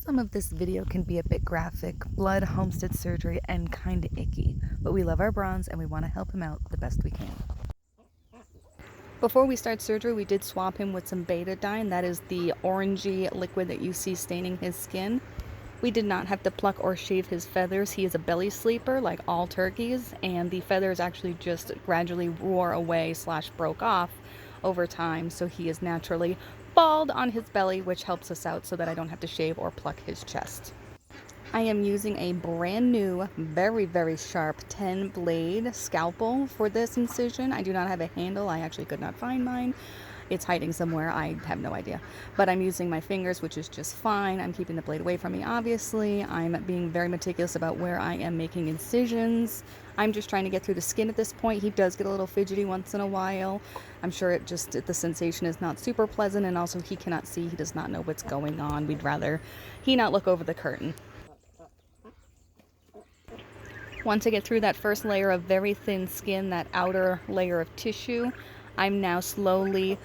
Some of this video can be a bit graphic, blood, homestead surgery, and kinda icky, but we love our bronze and we want to help him out the best we can. Before we start surgery, we did swab him with some betadine. That is the orangey liquid that you see staining his skin. We did not have to pluck or shave his feathers. He is a belly sleeper like all turkeys, and the feathers actually just gradually wore away / broke off over time, so he is naturally bald on his belly, which helps us out so that I don't have to shave or pluck his chest. I am using a brand new, very sharp 10 blade scalpel for this incision. I do not have a handle. I actually could not find mine. It's hiding somewhere. I have no idea. But I'm using my fingers, which is just fine. I'm keeping the blade away from me, obviously. I'm being very meticulous about where I am making incisions. I'm just trying to get through the skin at this point. He does get a little fidgety once in a while. I'm sure the sensation is not super pleasant, and also he cannot see. He does not know what's going on. We'd rather he not look over the curtain. Once I get through that first layer of very thin skin, that outer layer of tissue, I'm now slowly,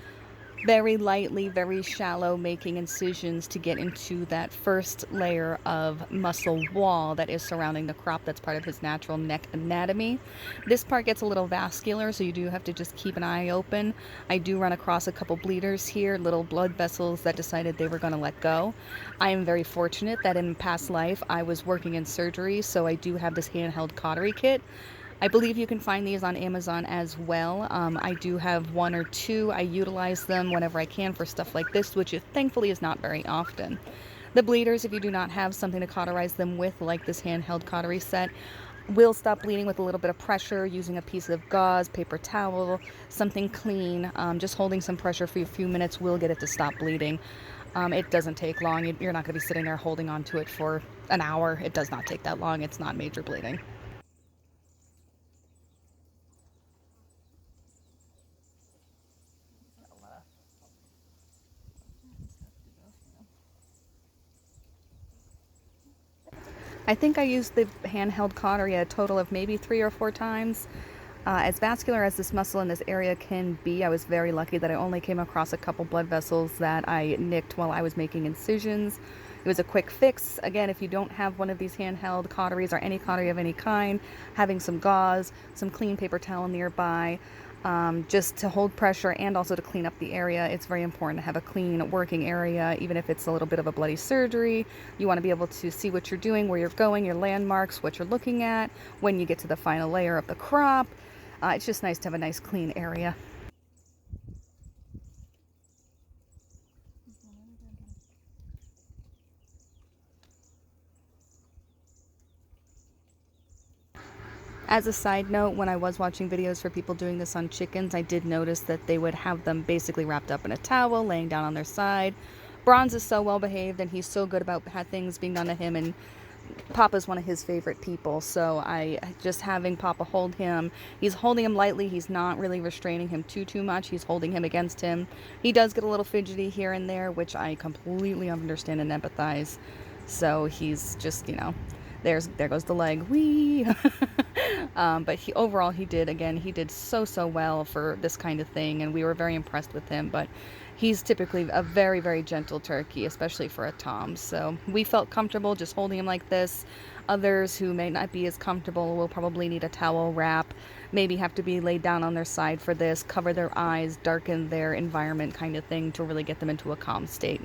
very lightly, very shallow, making incisions to get into that first layer of muscle wall that is surrounding the crop. That's part of his natural neck anatomy. This part gets a little vascular, so you do have to just keep an eye open. I do run across a couple bleeders here, little blood vessels that decided they were going to let go. I am very fortunate that in past life I was working in surgery, so I do have this handheld cautery kit. I believe you can find these on Amazon as well. I do have one or two. I utilize them whenever I can for stuff like this, which thankfully is not very often. The bleeders, if you do not have something to cauterize them with, like this handheld cautery set, will stop bleeding with a little bit of pressure using a piece of gauze, paper towel, something clean. Just holding some pressure for a few minutes will get it to stop bleeding. It doesn't take long. You're not going to be sitting there holding on to it for an hour. It does not take that long. It's not major bleeding. I think I used the handheld cautery a total of maybe 3 or 4 times. As vascular as this muscle in this area can be, I was very lucky that I only came across a couple blood vessels that I nicked while I was making incisions. It was a quick fix. Again, if you don't have one of these handheld cauteries or any cautery of any kind, having some gauze, some clean paper towel nearby, just to hold pressure and also to clean up the area. It's very important to have a clean working area, even if it's a little bit of a bloody surgery. You want to be able to see what you're doing, where you're going, your landmarks, what you're looking at when you get to the final layer of the crop. It's just nice to have a nice clean area. As a side note, when I was watching videos for people doing this on chickens, I did notice that they would have them basically wrapped up in a towel, laying down on their side. Bronze is so well behaved and he's so good about things being done to him, and Papa's one of his favorite people, so I just having Papa hold him. He's holding him lightly. He's not really restraining him too much. He's holding him against him. He does get a little fidgety here and there, which I completely understand and empathize. So he's just, there goes the leg. Whee! But overall he did so well for this kind of thing, and we were very impressed with him. But he's typically a very gentle turkey, especially for a tom. So we felt comfortable just holding him like this. Others who may not be as comfortable will probably need a towel wrap, maybe have to be laid down on their side for this, cover their eyes, darken their environment kind of thing to really get them into a calm state.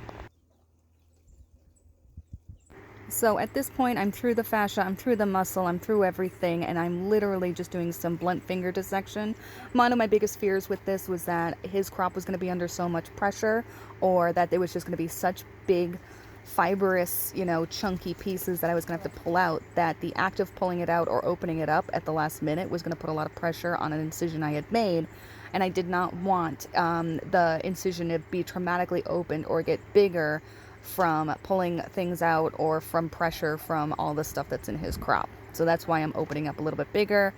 So at this point, I'm through the fascia, I'm through the muscle, I'm through everything, and I'm literally just doing some blunt finger dissection. One of my biggest fears with this was that his crop was going to be under so much pressure, or that there was just going to be such big, fibrous, chunky pieces that I was going to have to pull out, that the act of pulling it out or opening it up at the last minute was going to put a lot of pressure on an incision I had made, and I did not want the incision to be traumatically opened or get bigger from pulling things out or from pressure from all the stuff that's in his crop. So that's why I'm opening up a little bit bigger.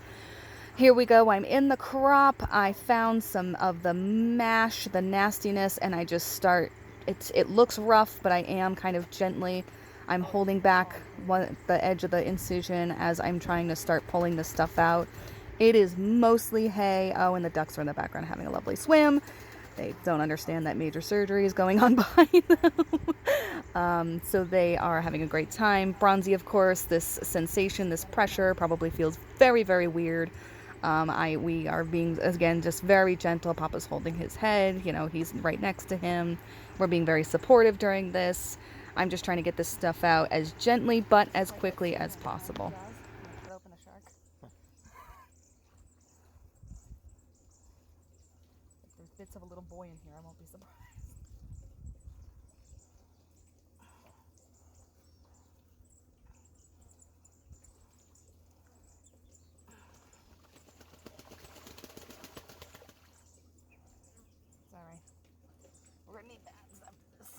Here we go. I'm in the crop. I found some of the mash, the nastiness, and I just start, it looks rough, but I am kind of gently, I'm holding back the edge of the incision as I'm trying to start pulling this stuff out. It is mostly hay. Oh, and the ducks are in the background having a lovely swim. They don't understand that major surgery is going on behind them. So they are having a great time. Bronzy, of course, this sensation, this pressure probably feels very, very weird. We are being, again, just very gentle. Papa's holding his head. You know, he's right next to him. We're being very supportive during this. I'm just trying to get this stuff out as gently but as quickly as possible. If there's bits of a little boy in here, I won't be surprised. It's alright. We're gonna need bags after this.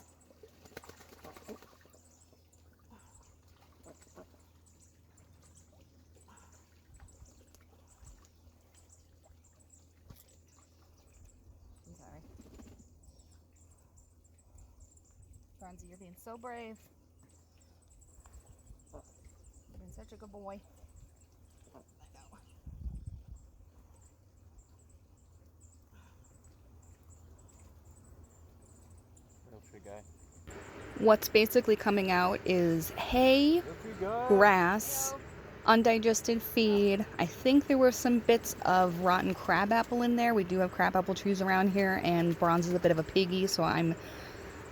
It's alright. Bronzy, you're being so brave. You've been such a good boy. What's basically coming out is hay, grass, undigested feed. I think there were some bits of rotten crabapple in there. We do have crabapple trees around here, and Bronze is a bit of a piggy, so I'm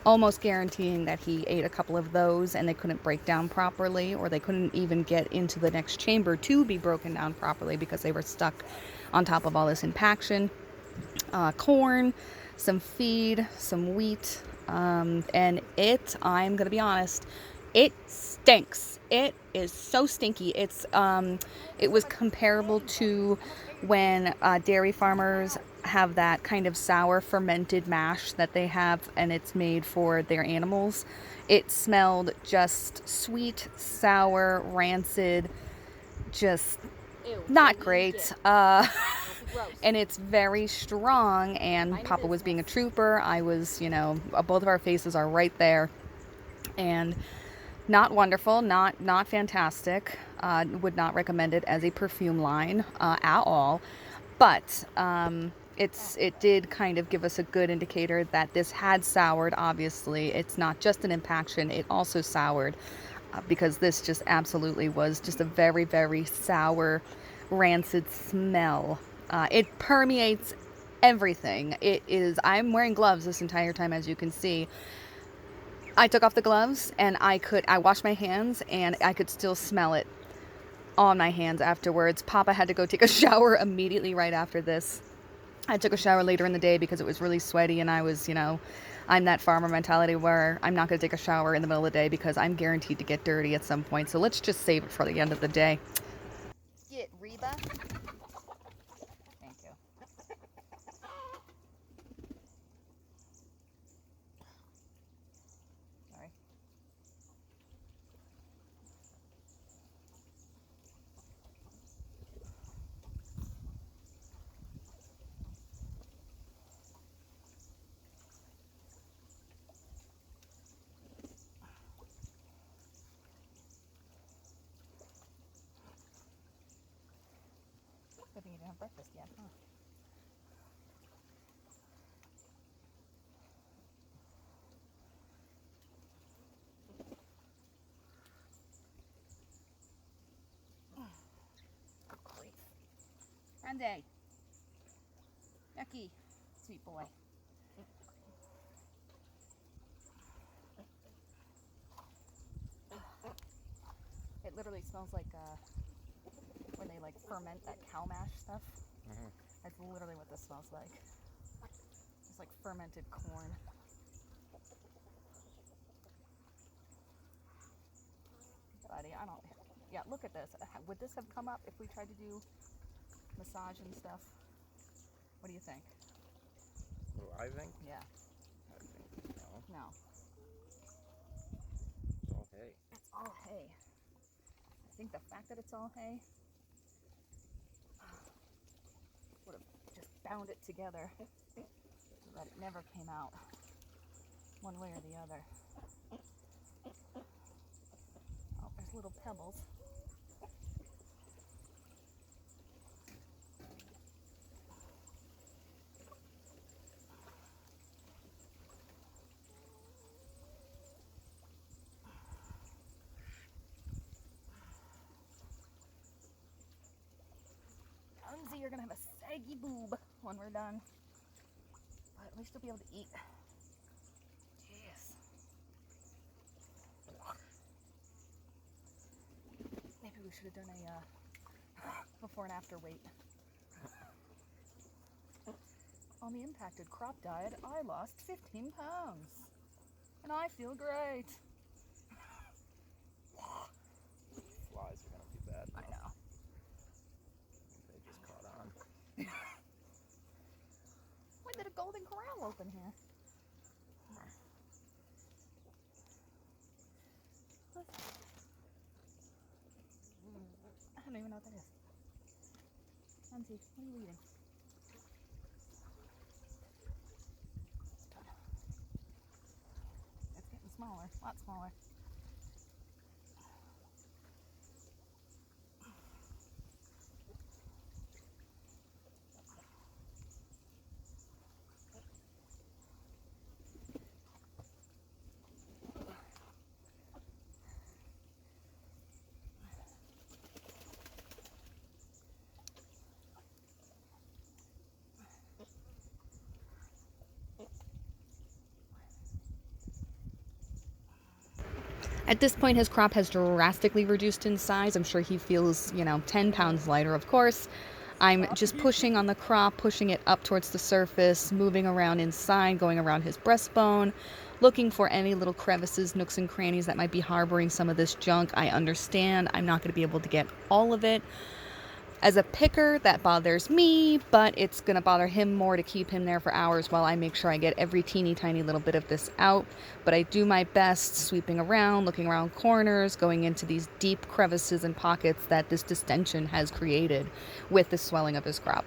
almost guaranteeing that he ate a couple of those and they couldn't break down properly, or they couldn't even get into the next chamber to be broken down properly because they were stuck on top of all this impaction. Corn, some feed, some wheat, and I'm gonna be honest, it stinks. It is so stinky. It was comparable to when dairy farmers have that kind of sour fermented mash that they have, and it's made for their animals. It smelled just sweet, sour, rancid, just not great. And it's very strong, and Papa was being a trooper. I was, you know, both of our faces are right there, and not wonderful, not fantastic. Would not recommend it as a perfume line at all, but it did kind of give us a good indicator that this had soured. Obviously, it's not just an impaction, it also soured, because this just absolutely was just a very, very sour, rancid smell. It permeates everything. I'm wearing gloves this entire time, as you can see. I took off the gloves and I washed my hands and I could still smell it on my hands afterwards. Papa had to go take a shower immediately right after this. I took a shower later in the day because it was really sweaty, and I was, you know, I'm that farmer mentality where I'm not going to take a shower in the middle of the day because I'm guaranteed to get dirty at some point. So let's just save it for the end of the day. Get Reba. Thank you. Sorry. Good thing you didn't have breakfast yet, huh? Grande. Yucky. Sweet boy. It literally smells like when they like ferment that cow mash stuff. Mm-hmm. That's literally what this smells like. It's like fermented corn. Buddy, I don't. Yeah, look at this. Would this have come up if we tried to do massage and stuff? What do you think? What do I think? Yeah. I think no. No. It's all hay. It's all hay. I think the fact that it's all hay would have just bound it together so that it never came out one way or the other. Oh, there's little pebbles. biggie boob when we're done. But at least you'll be able to eat. Yes. Maybe we should have done a before and after weight. On the impacted crop diet, I lost 15 pounds. And I feel great. Flies are gonna be bad. I know. They just caught on. When did a golden corral open here? I don't even know what that is. Auntie, what are you eating? It's getting smaller, a lot smaller. At this point, his crop has drastically reduced in size. I'm sure he feels, 10 pounds lighter, of course. I'm just pushing on the crop, pushing it up towards the surface, moving around inside, going around his breastbone, looking for any little crevices, nooks and crannies that might be harboring some of this junk. I understand I'm not going to be able to get all of it. As a picker, that bothers me, but it's going to bother him more to keep him there for hours while I make sure I get every teeny tiny little bit of this out. But I do my best sweeping around, looking around corners, going into these deep crevices and pockets that this distension has created with the swelling of his crop.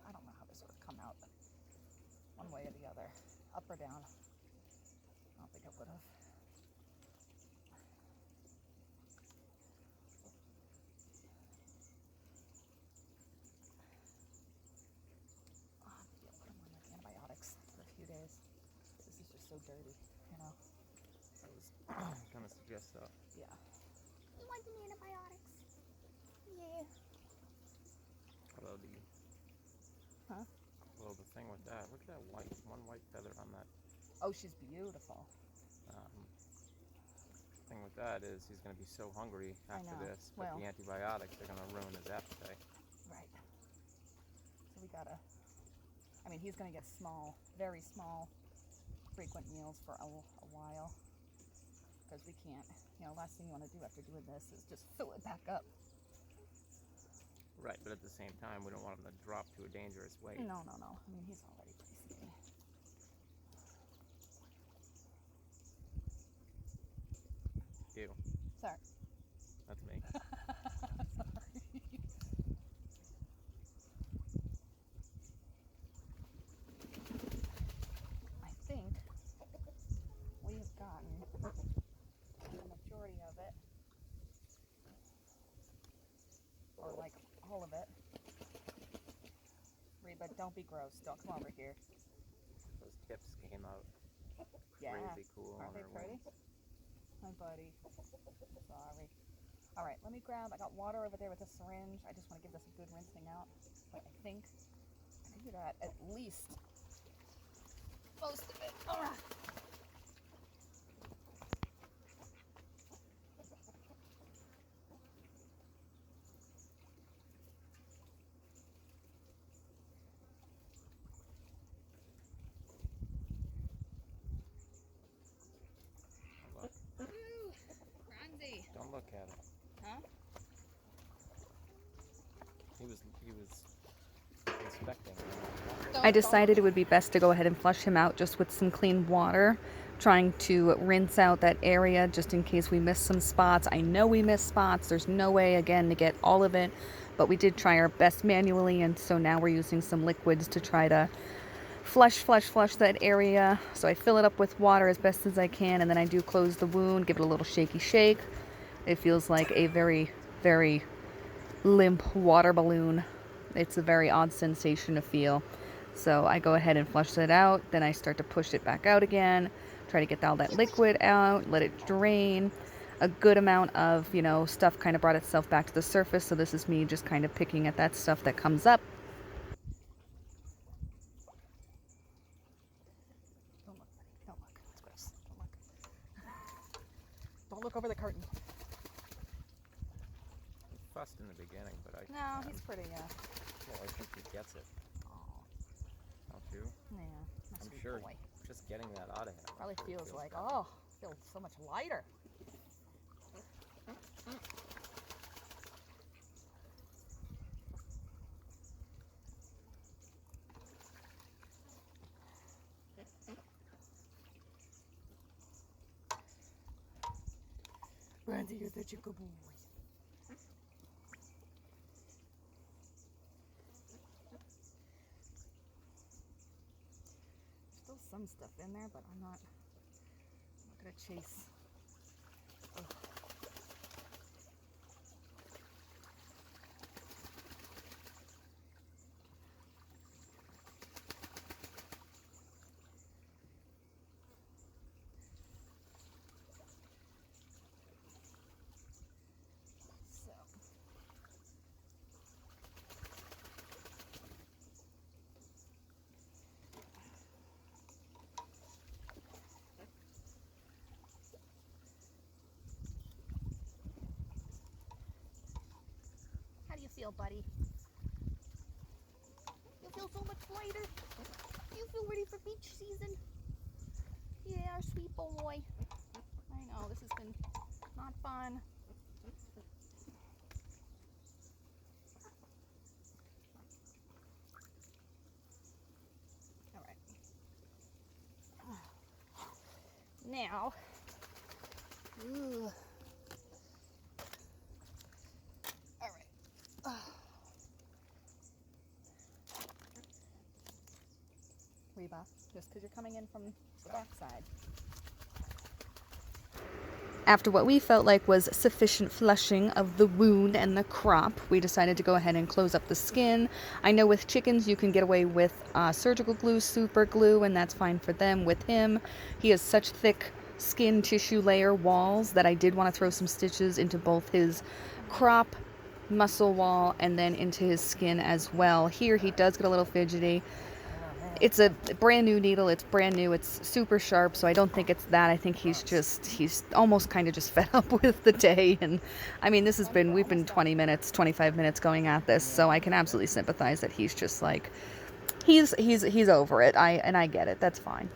I don't know how this would come out one way or the other, up or down. I don't think it would have. Put him on like antibiotics for a few days. This is just so dirty, I was gonna suggest that. Yeah. You want the antibiotics? Yeah. Although the thing with that, look at that one white feather on that. Oh, she's beautiful. Thing with that is he's going to be so hungry after this, but the antibiotics are going to ruin his appetite. Right. So we gotta, he's going to get small, very small, frequent meals for a while, because we can't, last thing you want to do after doing this is just fill it back up. Right, but at the same time, we don't want him to drop to a dangerous weight. No. He's already pretty skinny. Ew. Sorry. That's me. I think we have gotten the majority of it, or like all of it. Reba, don't be gross. Don't come over here. Those tips came out crazy cool. Aren't on they her pretty? wings. My buddy. Sorry. All right, let me grab. I got water over there with a syringe. I just want to give this a good rinsing out. But I think you got at least most of it. All right. Don't look at it. Huh? He was inspecting. I decided it would be best to go ahead and flush him out just with some clean water, trying to rinse out that area just in case we miss some spots. I know we missed spots. There's no way, again, to get all of it, but we did try our best manually, and so now we're using some liquids to try to flush that area. So I fill it up with water as best as I can, and then I do close the wound, give it a little shaky shake. It feels like a very, very limp water balloon. It's a very odd sensation to feel. So I go ahead and flush it out, then I start to push it back out again, try to get all that liquid out, let it drain. A good amount of, stuff kind of brought itself back to the surface, so this is me just kind of picking at that stuff that comes up. Don't look, buddy. Don't look. It's gross. Don't look. Don't look over the curtain. He fussed in the beginning, but No, he's pretty, well, I think he gets it. Oh, Don't you? yeah. I'm sure boy. just getting that out of him. Probably feels like, better. feels so much lighter. Brandy, you're such a good boy. Still some stuff in there, but I'm not gonna chase. Ugh. So. How do you feel, buddy? You feel so much lighter? You feel ready for beach season? Yeah, sweet boy. I know, this has been not fun. All right. Now, all right. Reba, just because you're coming in from the back side. After what we felt like was sufficient flushing of the wound and the crop, we decided to go ahead and close up the skin. I know with chickens you can get away with surgical glue, super glue, and that's fine for them. With him, he has such thick skin tissue layer walls that I did want to throw some stitches into both his crop, muscle wall, and then into his skin as well. Here he does get a little fidgety. It's a brand new needle, it's brand new, it's super sharp, so I don't think it's that. I think he's almost kind of just fed up with the day. And I mean, we've been 20 minutes, 25 minutes going at this, so I can absolutely sympathize that he's just like, he's over it. I get it, that's fine.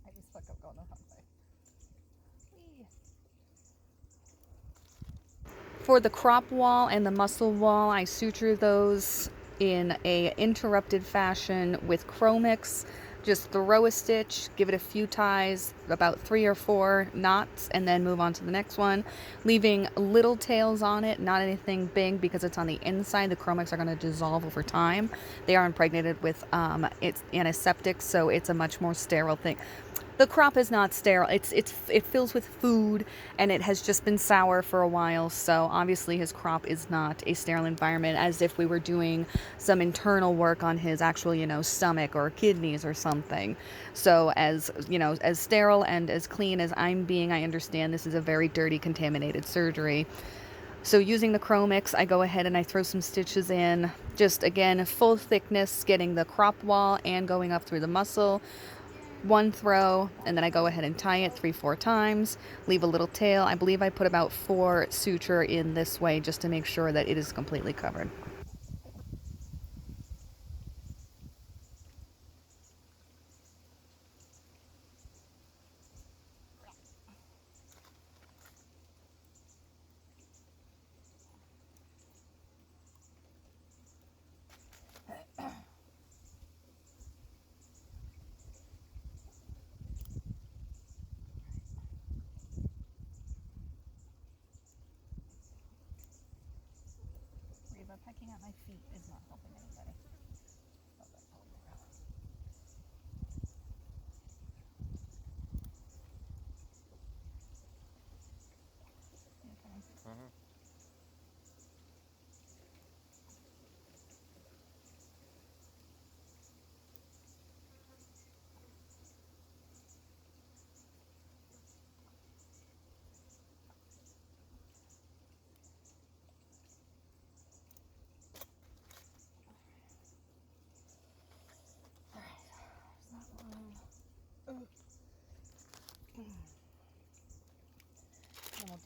I just fuck up going the wrong way. For the crop wall and the muscle wall, I suture those in a interrupted fashion with Chromix. Just throw a stitch, give it a few ties, about 3 or 4 knots, and then move on to the next one, leaving little tails on it, not anything big because it's on the inside. The Chromix are going to dissolve over time. They are impregnated with it's antiseptic, so it's a much more sterile thing. The crop is not sterile. It fills with food, and it has just been sour for a while. So obviously his crop is not a sterile environment, as if we were doing some internal work on his actual, stomach or kidneys or something. So as sterile and as clean as I'm being, I understand this is a very dirty, contaminated surgery. So using the Chromix, I go ahead and I throw some stitches in, just again, full thickness, getting the crop wall and going up through the muscle. One throw, and then I go ahead and tie it 3-4 times, leave a little tail. I believe I put about 4 suture in this way just to make sure that it is completely covered. Reba, pecking at my feet is not helping anybody.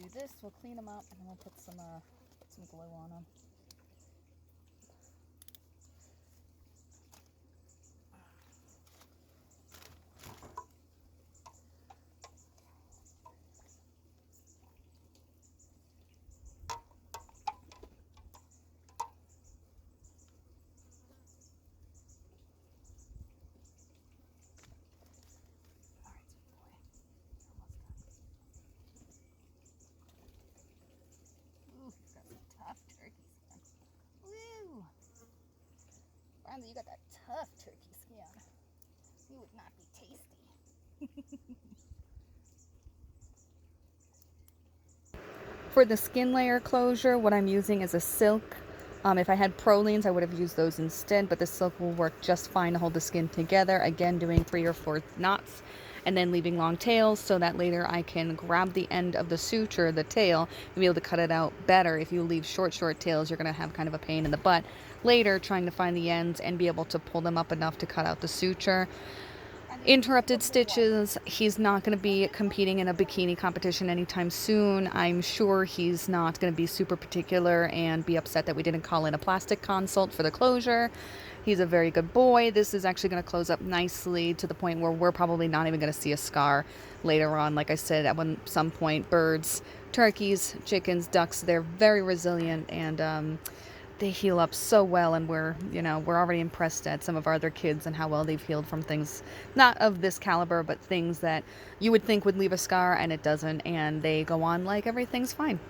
do this, we'll clean them up, and then we'll put some glue on them. Brandon, you got that tough turkey skin. You would not be tasty. For the skin layer closure, what I'm using is a silk. If I had prolines, I would have used those instead, but the silk will work just fine to hold the skin together. Again, doing 3 or 4 knots and then leaving long tails so that later I can grab the end of the suture, the tail, and be able to cut it out better. If you leave short tails, you're going to have kind of a pain in the butt later trying to find the ends and be able to pull them up enough to cut out the suture. Interrupted stitches, he's not going to be competing in a bikini competition anytime soon. I'm sure he's not going to be super particular and be upset that we didn't call in a plastic consult for the closure. He's a very good boy. This is actually going to close up nicely to the point where we're probably not even going to see a scar later on. Like I said, at some point, birds, turkeys, chickens, ducks, they're very resilient and they heal up so well, and we're already impressed at some of our other kids and how well they've healed from things not of this caliber, but things that you would think would leave a scar and it doesn't, and they go on like everything's fine.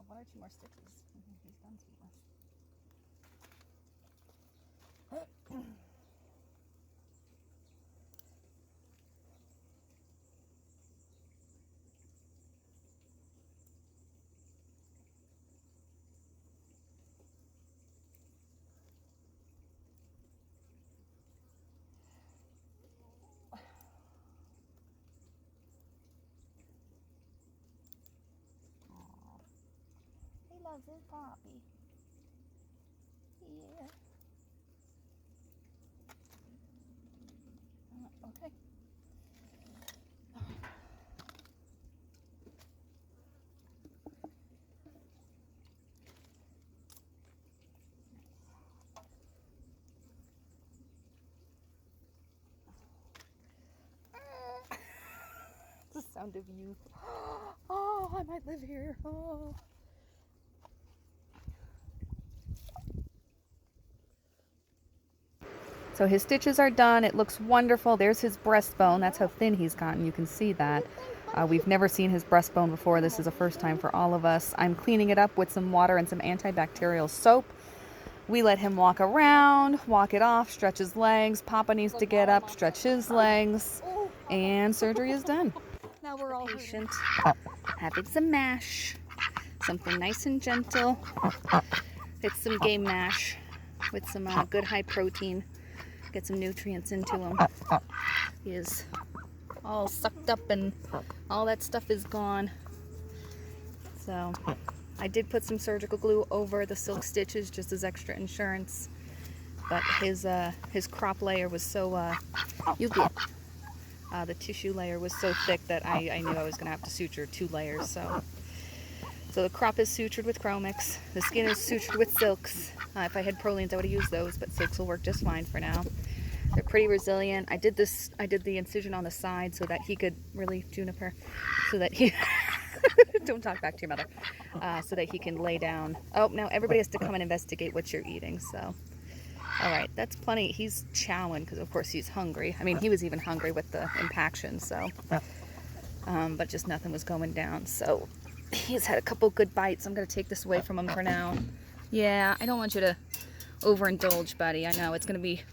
One or two more stitches. He's done sweetness. He loves his poppy. Yeah. Okay. The sound of youth. Oh, I might live here. Oh. So his stitches are done. It looks wonderful. There's his breastbone. That's how thin he's gotten. You can see that. We've never seen his breastbone before. This is a first time for all of us. I'm cleaning it up with some water and some antibacterial soap. We let him walk around, walk it off, stretch his legs. Papa needs to get up, stretch his legs, and surgery is done. Now we're all Patient having some mash, something nice and gentle. It's some game mash with some good high protein. Get some nutrients into him. He is all sucked up and all that stuff is gone. So I did put some surgical glue over the silk stitches just as extra insurance. But his crop layer was so the tissue layer was so thick that I knew I was going to have to suture 2 layers. So the crop is sutured with Chromix. The skin is sutured with silks. If I had prolines, I would have used those, but silks will work just fine for now. They're pretty resilient. I did the incision on the side so that he could really, Juniper, so that he, don't talk back to your mother, so that he can lay down. Oh, now everybody has to come and investigate what you're eating, so. All right, that's plenty. He's chowing because, of course, he's hungry. I mean, he was even hungry with the impaction, so. But just nothing was going down, so. He's had a couple good bites. I'm going to take this away from him for now. Yeah, I don't want you to overindulge, buddy. I know it's gonna be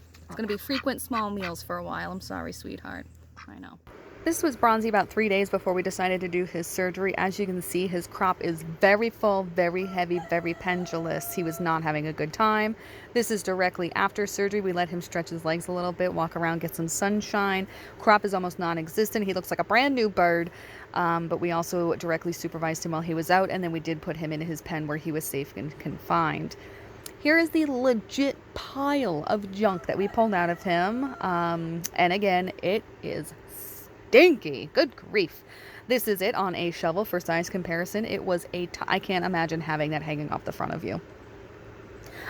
frequent small meals for a while. I'm sorry, sweetheart. I know. This was Bronzy about 3 days before we decided to do his surgery. As you can see, his crop is very full, very heavy, very pendulous. He was not having a good time. This is directly after surgery. We let him stretch his legs a little bit, walk around, get some sunshine. Crop is almost non-existent. He looks like a brand new bird, but we also directly supervised him while he was out, and then we did put him in his pen where he was safe and confined. Here is the legit pile of junk that we pulled out of him, and again, it is stinky. Good grief. This is it on a shovel for size comparison. It was I can't imagine having that hanging off the front of you.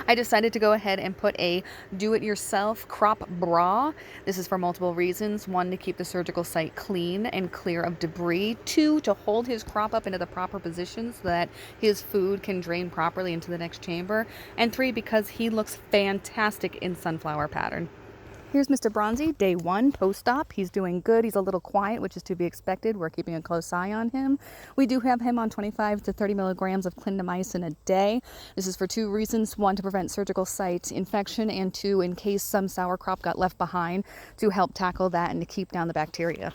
I decided to go ahead and put a do-it-yourself crop bra. This is for multiple reasons. 1, to keep the surgical site clean and clear of debris. 2, to hold his crop up into the proper position so that his food can drain properly into the next chamber. And 3, because he looks fantastic in sunflower pattern. Here's Mr. Bronzy, day 1, post-op. He's doing good. He's a little quiet, which is to be expected. We're keeping a close eye on him. We do have him on 25 to 30 milligrams of clindamycin a day. This is for 2 reasons. 1, to prevent surgical site infection, and 2, in case some sour crop got left behind, to help tackle that and to keep down the bacteria.